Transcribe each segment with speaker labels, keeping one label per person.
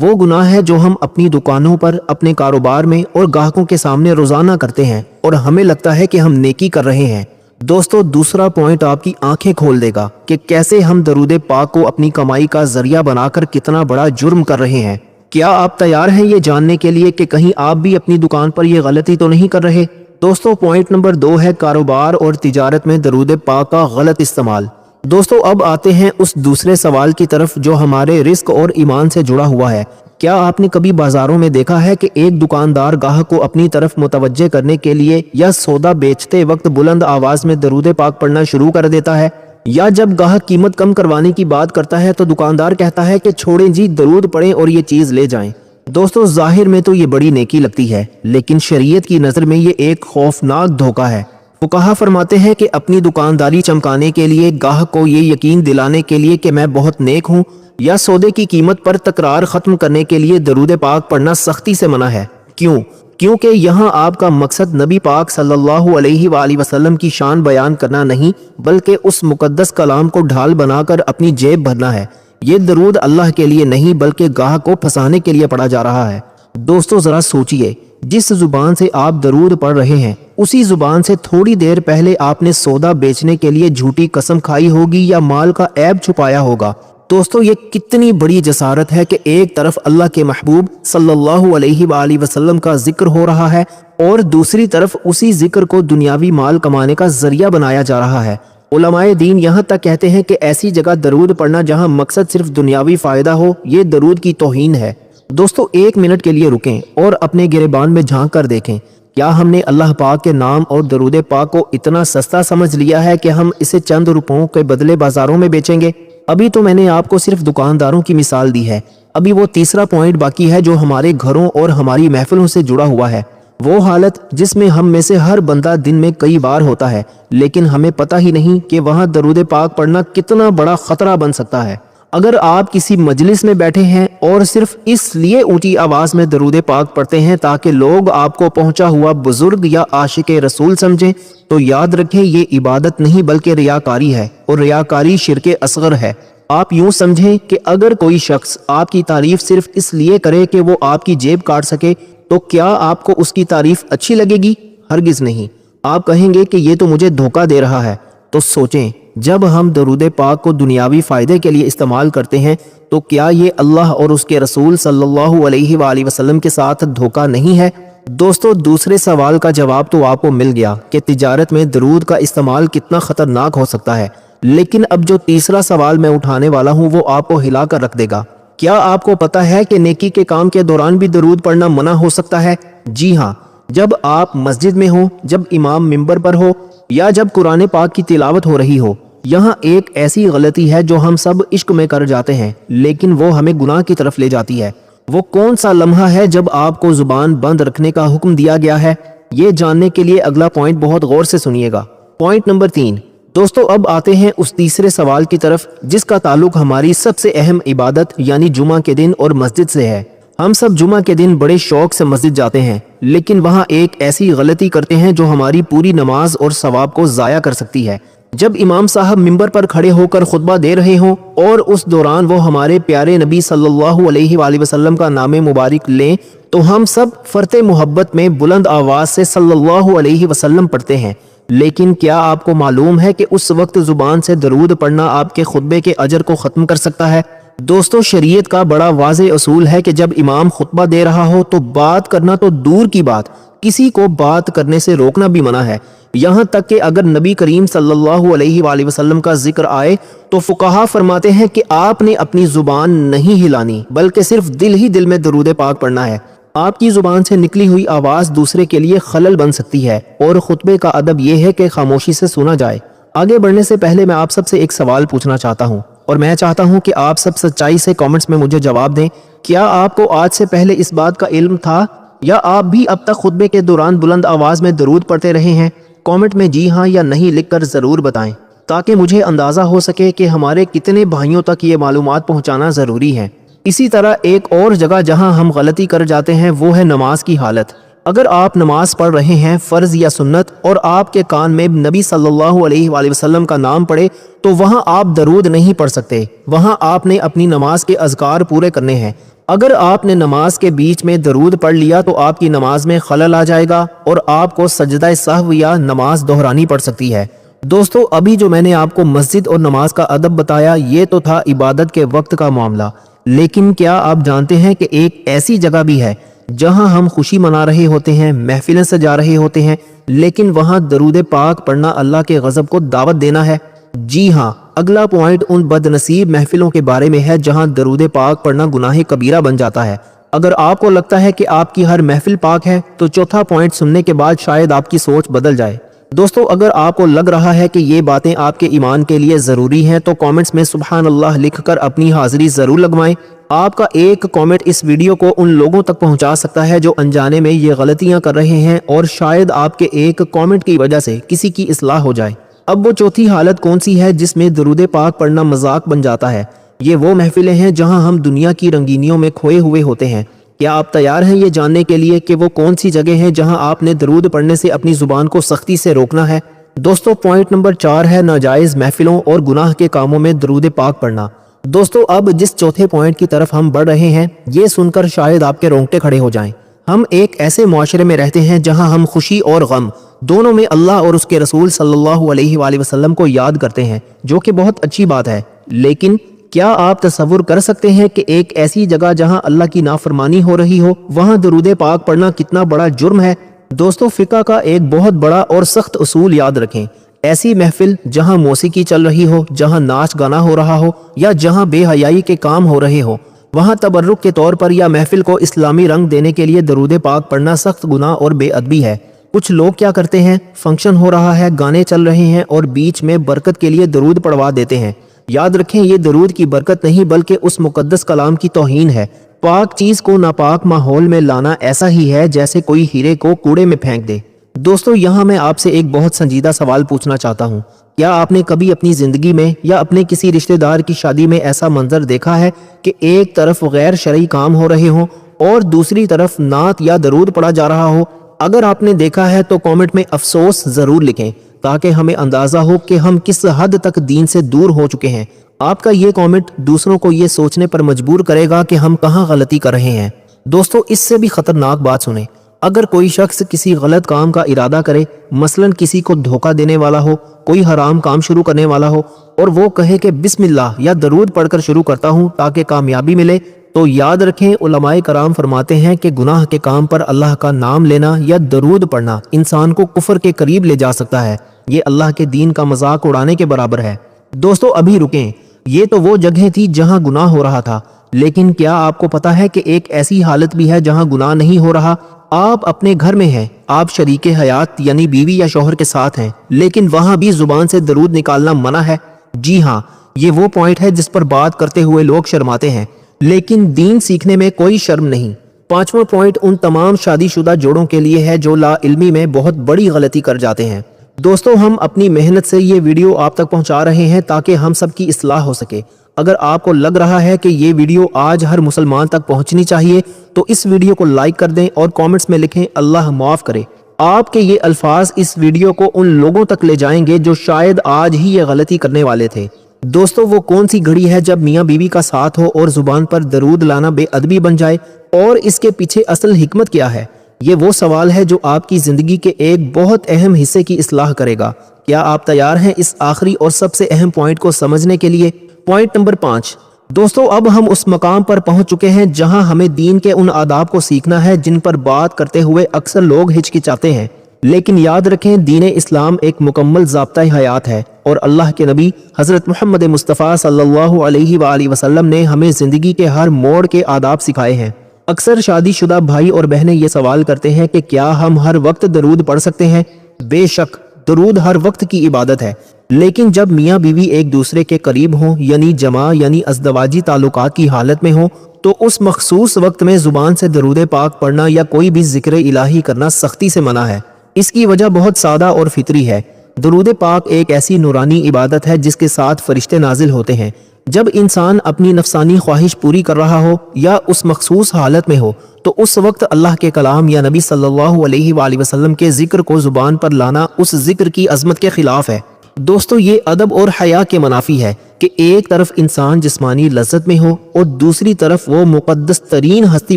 Speaker 1: وہ گناہ ہے جو ہم اپنی دکانوں پر، اپنے کاروبار میں اور گاہکوں کے سامنے روزانہ کرتے ہیں اور ہمیں لگتا ہے کہ ہم نیکی کر رہے ہیں۔ دوستو، دوسرا پوائنٹ آپ کی آنکھیں کھول دے گا کہ کیسے ہم درود پاک کو اپنی کمائی کا ذریعہ بنا کر کتنا بڑا جرم کر رہے ہیں۔ کیا آپ تیار ہیں یہ جاننے کے لیے کہ کہیں آپ بھی اپنی دکان پر یہ غلطی تو نہیں کر رہے؟ دوستو، پوائنٹ نمبر 2 ہے کاروبار اور تجارت میں درود پاک کا غلط استعمال۔ دوستو، اب آتے ہیں اس دوسرے سوال کی طرف جو ہمارے رزق اور ایمان سے جڑا ہوا ہے۔ کیا آپ نے کبھی بازاروں میں دیکھا ہے کہ ایک دکاندار گاہک کو اپنی طرف متوجہ کرنے کے لیے یا سودا بیچتے وقت بلند آواز میں درود پاک پڑھنا شروع کر دیتا ہے؟ یا جب گاہک قیمت کم کروانے کی بات کرتا ہے تو دکاندار کہتا ہے کہ چھوڑیں جی، درود پڑھیں اور یہ چیز لے جائیں۔ دوستو، ظاہر میں تو یہ بڑی نیکی لگتی ہے، لیکن شریعت کی نظر میں یہ ایک خوفناک دھوکہ ہے۔ فقہا فرماتے ہیں کہ اپنی دکانداری چمکانے کے لیے، گاہک کو یہ یقین دلانے کے لیے کہ میں بہت نیک ہوں، یا سودے کی قیمت پر تکرار ختم کرنے کے لیے درود پاک پڑھنا سختی سے منع ہے۔ کیونکہ یہاں آپ کا مقصد نبی پاک صلی اللہ علیہ وآلہ وسلم کی شان بیان کرنا نہیں، بلکہ اس مقدس کلام کو ڈھال بنا کر اپنی جیب بھرنا ہے۔ یہ درود اللہ کے لیے نہیں بلکہ گاہک کو پھنسانے کے لیے پڑھا جا رہا ہے۔ دوستو، ذرا سوچئے، جس زبان سے آپ درود پڑھ رہے ہیں اسی زبان سے تھوڑی دیر پہلے آپ نے سودا بیچنے کے لیے جھوٹی قسم کھائی ہوگی یا مال کا عیب چھپایا ہوگا۔ دوستو، یہ کتنی بڑی جسارت ہے کہ ایک طرف اللہ کے محبوب صلی اللہ علیہ وآلہ وسلم کا ذکر ہو رہا ہے اور دوسری طرف اسی ذکر کو دنیاوی مال کمانے کا ذریعہ بنایا جا رہا ہے۔ علماء دین یہاں تک کہتے ہیں کہ ایسی جگہ درود پڑھنا جہاں مقصد صرف دنیاوی فائدہ ہو، یہ درود کی توہین ہے۔ دوستو، 1 منٹ کے لیے رکیں اور اپنے گریبان میں جھانک کر دیکھیں، کیا ہم نے اللہ پاک کے نام اور درود پاک کو اتنا سستا سمجھ لیا ہے کہ ہم اسے چند روپوں کے بدلے بازاروں میں بیچیں گے؟ ابھی تو میں نے آپ کو صرف دکانداروں کی مثال دی ہے، ابھی وہ تیسرا پوائنٹ باقی ہے جو ہمارے گھروں اور ہماری محفلوں سے جڑا ہوا ہے۔ وہ حالت جس میں ہم میں سے ہر بندہ دن میں کئی بار ہوتا ہے، لیکن ہمیں پتہ ہی نہیں کہ وہاں درود پاک پڑھنا کتنا بڑا خطرہ بن سکتا ہے۔ اگر آپ کسی مجلس میں بیٹھے ہیں اور صرف اس لیے اونچی آواز میں درود پاک پڑھتے ہیں تاکہ لوگ آپ کو پہنچا ہوا بزرگ یا عاشق رسول سمجھیں، تو یاد رکھیں یہ عبادت نہیں بلکہ ریاکاری ہے، اور ریاکاری شرک اصغر ہے۔ آپ یوں سمجھیں کہ اگر کوئی شخص آپ کی تعریف صرف اس لیے کرے کہ وہ آپ کی جیب کاٹ سکے تو کیا آپ کو اس کی تعریف اچھی لگے گی؟ ہرگز نہیں۔ آپ کہیں گے کہ یہ تو مجھے دھوکہ دے رہا ہے۔ تو سوچیں، جب ہم درود پاک کو دنیاوی فائدے کے لیے استعمال کرتے ہیں تو کیا یہ اللہ اور اس کے رسول صلی اللہ علیہ وآلہ وسلم کے ساتھ دھوکہ نہیں ہے؟ دوستو، دوسرے سوال کا جواب تو آپ کو مل گیا کہ تجارت میں درود کا استعمال کتنا خطرناک ہو سکتا ہے، لیکن اب جو تیسرا سوال میں اٹھانے والا ہوں وہ آپ کو ہلا کر رکھ دے گا۔ کیا آپ کو پتا ہے کہ نیکی کے کام کے دوران بھی درود پڑھنا منع ہو سکتا ہے؟ جی ہاں، جب آپ مسجد میں ہوں، جب امام منبر پر ہو یا جب قرآن پاک کی تلاوت ہو رہی ہو۔ یہاں ایک ایسی غلطی ہے جو ہم سب عشق میں کر جاتے ہیں لیکن وہ ہمیں گناہ کی طرف لے جاتی ہے۔ وہ کون سا لمحہ ہے جب آپ کو زبان بند رکھنے کا حکم دیا گیا ہے؟ یہ جاننے کے لیے اگلا پوائنٹ بہت غور سے سنیے گا۔ Point number 3۔ دوستو، اب آتے ہیں اس تیسرے سوال کی طرف جس کا تعلق ہماری سب سے اہم عبادت یعنی جمعہ کے دن اور مسجد سے ہے۔ ہم سب جمعہ کے دن بڑے شوق سے مسجد جاتے ہیں، لیکن وہاں ایک ایسی غلطی کرتے ہیں جو ہماری پوری نماز اور ثواب کو ضائع کر سکتی ہے۔ جب امام صاحب منبر پر کھڑے ہو کر خطبہ دے رہے ہوں اور اس دوران وہ ہمارے پیارے نبی صلی اللہ علیہ وآلہ وسلم کا نام مبارک لیں تو ہم سب فرط محبت میں بلند آواز سے صلی اللہ علیہ وسلم پڑھتے ہیں، لیکن کیا آپ کو معلوم ہے کہ اس وقت زبان سے درود پڑھنا آپ کے خطبے کے اجر کو ختم کر سکتا ہے؟ دوستو، شریعت کا بڑا واضح اصول ہے کہ جب امام خطبہ دے رہا ہو تو بات کرنا تو دور کی بات، کسی کو بات کرنے سے روکنا بھی منع ہے۔ یہاں تک کہ اگر نبی کریم صلی اللہ علیہ وآلہ وسلم کا ذکر آئے تو فقہا فرماتے ہیں کہ آپ نے اپنی زبان نہیں ہلانی بلکہ صرف دل ہی دل میں درود پاک پڑھنا ہے۔ آپ کی زبان سے نکلی ہوئی آواز دوسرے کے لیے خلل بن سکتی ہے، اور خطبے کا ادب یہ ہے کہ خاموشی سے سنا جائے۔ آگے بڑھنے سے پہلے میں آپ سب سے ایک سوال پوچھنا چاہتا ہوں، اور میں چاہتا ہوں کہ آپ سب سچائی سے کامنٹس میں مجھے جواب دیں۔ کیا آپ کو آج سے پہلے اس بات کا علم تھا یا آپ بھی اب تک خطبے کے دوران بلند آواز میں درود پڑھتے رہے ہیں؟ کامنٹ میں جی ہاں یا نہیں لکھ کر ضرور بتائیں تاکہ مجھے اندازہ ہو سکے کہ ہمارے کتنے بھائیوں تک یہ معلومات پہنچانا ضروری ہے۔ اسی طرح ایک اور جگہ جہاں ہم غلطی کر جاتے ہیں وہ ہے نماز کی حالت۔ اگر آپ نماز پڑھ رہے ہیں فرض یا سنت اور آپ کے کان میں نبی صلی اللہ علیہ وآلہ وسلم کا نام پڑے تو وہاں آپ درود نہیں پڑھ سکتے، وہاں آپ نے اپنی نماز کے اذکار پورے کرنے ہیں۔ اگر آپ نے نماز کے بیچ میں درود پڑھ لیا تو آپ کی نماز میں خلل آ جائے گا اور آپ کو سجدہ سہو یا نماز دہرانی پڑ سکتی ہے۔ دوستو ابھی جو میں نے آپ کو مسجد اور نماز کا ادب بتایا یہ تو تھا عبادت کے وقت کا معاملہ، لیکن کیا آپ جانتے ہیں کہ ایک ایسی جگہ بھی ہے جہاں ہم خوشی منا رہے ہوتے ہیں، محفلیں سجا رہے ہوتے ہیں، لیکن وہاں درود پاک پڑھنا اللہ کے غضب کو دعوت دینا ہے؟ جی ہاں، اگلا پوائنٹ ان بد نصیب محفلوں کے بارے میں ہے جہاں درود پاک پڑھنا گناہ کبیرہ بن جاتا ہے۔ اگر آپ کو لگتا ہے کہ آپ کی ہر محفل پاک ہے تو چوتھا پوائنٹ سننے کے بعد شاید آپ کی سوچ بدل جائے۔ دوستو اگر آپ کو لگ رہا ہے کہ یہ باتیں آپ کے ایمان کے لیے ضروری ہیں تو کامنٹس میں سبحان اللہ لکھ کر اپنی حاضری ضرور لگوائیں۔ آپ کا ایک کامنٹ اس ویڈیو کو ان لوگوں تک پہنچا سکتا ہے جو انجانے میں یہ غلطیاں کر رہے ہیں، اور شاید آپ کے ایک کامنٹ کی وجہ سے کسی کی اصلاح ہو جائے۔ اب وہ چوتھی حالت کون سی ہے جس میں درود پاک پڑھنا مذاق بن جاتا ہے؟ یہ وہ محفلیں ہیں جہاں ہم دنیا کی رنگینیوں میں کھوئے ہوئے ہوتے ہیں۔ کیا آپ تیار ہیں یہ جاننے کے لیے کہ وہ کون سی جگہ ہیں جہاں آپ نے درود پڑھنے سے اپنی زبان کو سختی سے روکنا ہے؟ دوستو پوائنٹ نمبر 4 ہے ناجائز محفلوں اور گناہ کے کاموں میں درود پاک پڑھنا۔ دوستو اب جس چوتھے پوائنٹ کی طرف ہم بڑھ رہے ہیں یہ سن کر شاید آپ کے رونگٹے کھڑے ہو جائیں۔ ہم ایک ایسے معاشرے میں رہتے ہیں جہاں ہم خوشی اور غم دونوں میں اللہ اور اس کے رسول صلی اللہ علیہ وآلہ وسلم کو یاد کرتے ہیں، جو کہ بہت اچھی بات ہے، لیکن کیا آپ تصور کر سکتے ہیں کہ ایک ایسی جگہ جہاں اللہ کی نافرمانی ہو رہی ہو وہاں درود پاک پڑھنا کتنا بڑا جرم ہے؟ دوستو فقہ کا ایک بہت بڑا اور سخت اصول یاد رکھیں، ایسی محفل جہاں موسیقی چل رہی ہو، جہاں ناچ گانا ہو رہا ہو یا جہاں بے حیائی کے کام ہو رہے ہو، وہاں تبرک کے طور پر یا محفل کو اسلامی رنگ دینے کے لیے درود پاک پڑھنا سخت گناہ اور بے ادبی ہے۔ کچھ لوگ کیا کرتے ہیں، فنکشن ہو رہا ہے، گانے چل رہے ہیں اور بیچ میں برکت کے لیے درود پڑھوا دیتے ہیں۔ یاد رکھیں یہ درود کی برکت نہیں بلکہ اس مقدس کلام کی توہین ہے۔ پاک چیز کو ناپاک ماحول میں لانا ایسا ہی ہے جیسے کوئی ہیرے کو کوڑے میں پھینک دے۔ دوستو یہاں میں آپ سے ایک بہت سنجیدہ سوال پوچھنا چاہتا ہوں، کیا آپ نے کبھی اپنی زندگی میں یا اپنے کسی رشتہ دار کی شادی میں ایسا منظر دیکھا ہے کہ ایک طرف غیر شرعی کام ہو رہے ہوں اور دوسری طرف نعت یا درود پڑھا جا رہا ہو؟ اگر آپ نے دیکھا ہے تو کامنٹ میں افسوس ضرور لکھیں تاکہ ہمیں اندازہ ہو کہ ہم کس حد تک دین سے دور ہو چکے ہیں۔ آپ کا یہ کامنٹ دوسروں کو یہ سوچنے پر مجبور کرے گا کہ ہم کہاں غلطی کر رہے ہیں۔ دوستو اس سے بھی خطرناک بات سنیں، اگر کوئی شخص کسی غلط کام کا ارادہ کرے، مثلا کسی کو دھوکہ دینے والا ہو، کوئی حرام کام شروع کرنے والا ہو، اور وہ کہے کہ بسم اللہ یا درود پڑھ کر شروع کرتا ہوں تاکہ کامیابی ملے، تو یاد رکھیں علماء کرام فرماتے ہیں کہ گناہ کے کام پر اللہ کا نام لینا یا درود پڑھنا انسان کو کفر کے قریب لے جا سکتا ہے۔ یہ اللہ کے دین کا مذاق اڑانے کے برابر ہے۔ دوستو ابھی رکیں، یہ تو وہ جگہ تھی جہاں گناہ ہو رہا تھا، لیکن کیا آپ کو پتا ہے کہ ایک ایسی حالت بھی ہے جہاں گناہ نہیں ہو رہا؟ آپ اپنے گھر میں ہیں، آپ شریک حیات یعنی بیوی یا شوہر کے ساتھ ہیں، لیکن وہاں بھی زبان سے درود نکالنا منع ہے۔ جی ہاں، یہ وہ پوائنٹ ہے جس پر بات کرتے ہوئے لوگ شرماتے ہیں، لیکن دین سیکھنے میں کوئی شرم نہیں۔ پانچواں پوائنٹ ان تمام شادی شدہ جوڑوں کے لیے ہے جو لا علمی میں بہت بڑی غلطی کر جاتے ہیں۔ دوستو ہم اپنی محنت سے یہ ویڈیو آپ تک پہنچا رہے ہیں تاکہ ہم سب کی اصلاح ہو سکے۔ اگر آپ کو لگ رہا ہے کہ یہ ویڈیو آج ہر مسلمان تک پہنچنی چاہیے تو اس ویڈیو کو لائک کر دیں اور کامنٹس میں لکھیں اللہ معاف کرے۔ آپ کے یہ الفاظ اس ویڈیو کو ان لوگوں تک لے جائیں گے جو شاید آج ہی یہ غلطی کرنے والے تھے۔ دوستو وہ کون سی گھڑی ہے جب میاں بیوی کا ساتھ ہو اور زبان پر درود لانا بے ادبی بن جائے، اور اس کے پیچھے اصل حکمت کیا ہے؟ یہ وہ سوال ہے جو آپ کی زندگی کے ایک بہت اہم حصے کی اصلاح کرے گا۔ کیا آپ تیار ہیں اس آخری اور سب سے اہم پوائنٹ کو سمجھنے کے لیے؟ Point number 5۔ دوستو اب ہم اس مقام پر پہنچ چکے ہیں جہاں ہمیں دین کے ان آداب کو سیکھنا ہے جن پر بات کرتے ہوئے اکثر لوگ ہچکچاتے ہیں، لیکن یاد رکھیں دین اسلام ایک مکمل ضابطہ حیات ہے، اور اللہ کے نبی حضرت محمد مصطفیٰ صلی اللہ علیہ وآلہ وسلم نے ہمیں زندگی کے ہر موڑ کے آداب سکھائے ہیں۔ اکثر شادی شدہ بھائی اور بہنیں یہ سوال کرتے ہیں کہ کیا ہم ہر وقت درود پڑھ سکتے ہیں؟ بے شک درود ہر وقت کی عبادت ہے، لیکن جب میاں بیوی ایک دوسرے کے قریب ہوں یعنی جماع یعنی ازدواجی تعلقات کی حالت میں ہوں تو اس مخصوص وقت میں زبان سے درود پاک پڑھنا یا کوئی بھی ذکر الہی کرنا سختی سے منع ہے۔ اس کی وجہ بہت سادہ اور فطری ہے۔ درود پاک ایک ایسی نورانی عبادت ہے جس کے ساتھ فرشتے نازل ہوتے ہیں۔ جب انسان اپنی نفسانی خواہش پوری کر رہا ہو یا اس مخصوص حالت میں ہو تو اس وقت اللہ کے کلام یا نبی صلی اللہ علیہ وآلہ وسلم کے ذکر کو زبان پر لانا اس ذکر کی عظمت کے خلاف ہے۔ دوستو، یہ ادب اور حیا کے منافی ہے کہ ایک طرف انسان جسمانی لذت میں ہو اور دوسری طرف وہ مقدس ترین ہستی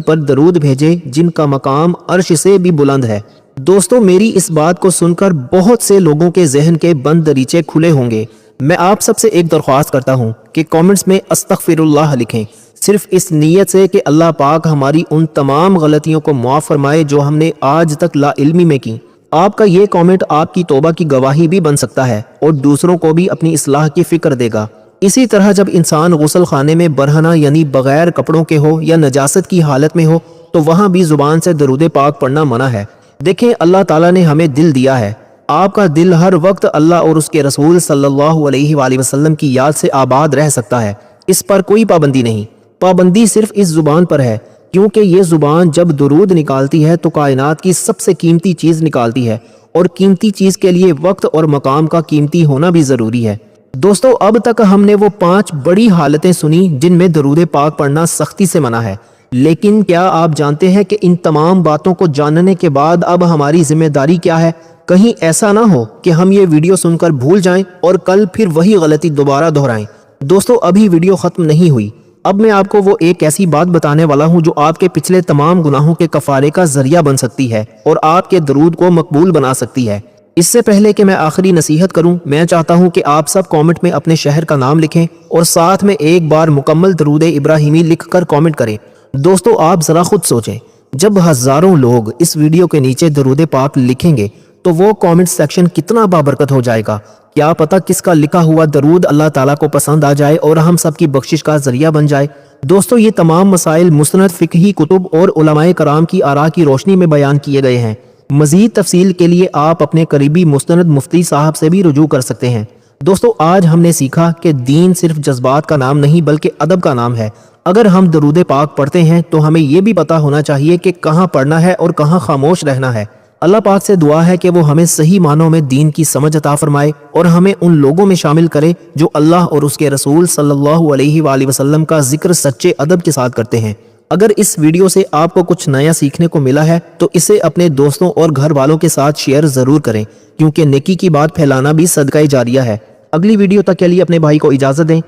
Speaker 1: پر درود بھیجے جن کا مقام عرش سے بھی بلند ہے۔ دوستو، میری اس بات کو سن کر بہت سے لوگوں کے ذہن کے بند دریچے کھلے ہوں گے۔ میں آپ سب سے ایک درخواست کرتا ہوں کہ کامنٹس میں استغفر اللہ لکھیں، صرف اس نیت سے کہ اللہ پاک ہماری ان تمام غلطیوں کو معاف فرمائے جو ہم نے آج تک لا علمی میں کی۔ آپ کا یہ کامنٹ آپ کی توبہ کی گواہی بھی بن سکتا ہے اور دوسروں کو بھی اپنی اصلاح کی فکر دے گا۔ اسی طرح جب انسان غسل خانے میں برہنہ یعنی بغیر کپڑوں کے ہو یا نجاست کی حالت میں ہو تو وہاں بھی زبان سے درود پاک پڑھنا منع ہے۔ دیکھیں، اللہ تعالیٰ نے ہمیں دل دیا ہے، آپ کا دل ہر وقت اللہ اور اس کے رسول صلی اللہ علیہ وآلہ وسلم کی یاد سے آباد رہ سکتا ہے۔ اس پر کوئی پابندی نہیں، پابندی صرف اس زبان پر ہے، کیونکہ یہ زبان جب درود نکالتی ہے تو کائنات کی سب سے قیمتی چیز نکالتی ہے، اور قیمتی چیز کے لیے وقت اور مقام کا قیمتی ہونا بھی ضروری ہے۔ دوستو، اب تک ہم نے وہ 5 بڑی حالتیں سنی جن میں درود پاک پڑھنا سختی سے منع ہے، لیکن کیا آپ جانتے ہیں کہ ان تمام باتوں کو جاننے کے بعد اب ہماری ذمہ داری کیا ہے؟ کہیں ایسا نہ ہو کہ ہم یہ ویڈیو سن کر بھول جائیں اور کل پھر وہی غلطی دوبارہ دہرائیں۔ دوستو، ابھی ویڈیو ختم نہیں ہوئی، اب میں آپ کو وہ ایک ایسی بات بتانے والا ہوں جو آپ کے پچھلے تمام گناہوں کے کفارے کا ذریعہ بن سکتی ہے اور آپ کے درود کو مقبول بنا سکتی ہے۔ اس سے پہلے کہ میں آخری نصیحت کروں، میں چاہتا ہوں کہ آپ سب کامنٹ میں اپنے شہر کا نام لکھیں اور ساتھ میں ایک بار مکمل درود ابراہیمی لکھ کر کامنٹ کریں۔ دوستو، آپ ذرا خود سوچیں، جب ہزاروں لوگ اس ویڈیو کے نیچے درود پاک لکھیں گے تو وہ کامنٹ سیکشن کتنا بابرکت ہو جائے گا۔ کیا پتہ کس کا لکھا ہوا درود اللہ تعالیٰ کو پسند آ جائے اور ہم سب کی بخشش کا ذریعہ بن جائے۔ دوستو، یہ تمام مسائل مستند فقہی کتب اور علماء کرام کی آراء کی روشنی میں بیان کیے گئے ہیں۔ مزید تفصیل کے لیے آپ اپنے قریبی مستند مفتی صاحب سے بھی رجوع کر سکتے ہیں۔ دوستو، آج ہم نے سیکھا کہ دین صرف جذبات کا نام نہیں بلکہ ادب کا نام ہے۔ اگر ہم درود پاک پڑھتے ہیں تو ہمیں یہ بھی پتہ ہونا چاہیے کہ کہاں پڑھنا ہے اور کہاں خاموش رہنا ہے۔ اللہ پاک سے دعا ہے کہ وہ ہمیں صحیح معنوں میں دین کی سمجھ عطا فرمائے اور ہمیں ان لوگوں میں شامل کرے جو اللہ اور اس کے رسول صلی اللہ علیہ وآلہ وسلم کا ذکر سچے ادب کے ساتھ کرتے ہیں۔ اگر اس ویڈیو سے آپ کو کچھ نیا سیکھنے کو ملا ہے تو اسے اپنے دوستوں اور گھر والوں کے ساتھ شیئر ضرور کریں، کیونکہ نیکی کی بات پھیلانا بھی صدقہ جاریہ ہے۔ اگلی ویڈیو تک کے لیے اپنے بھائی کو اجازت دیں۔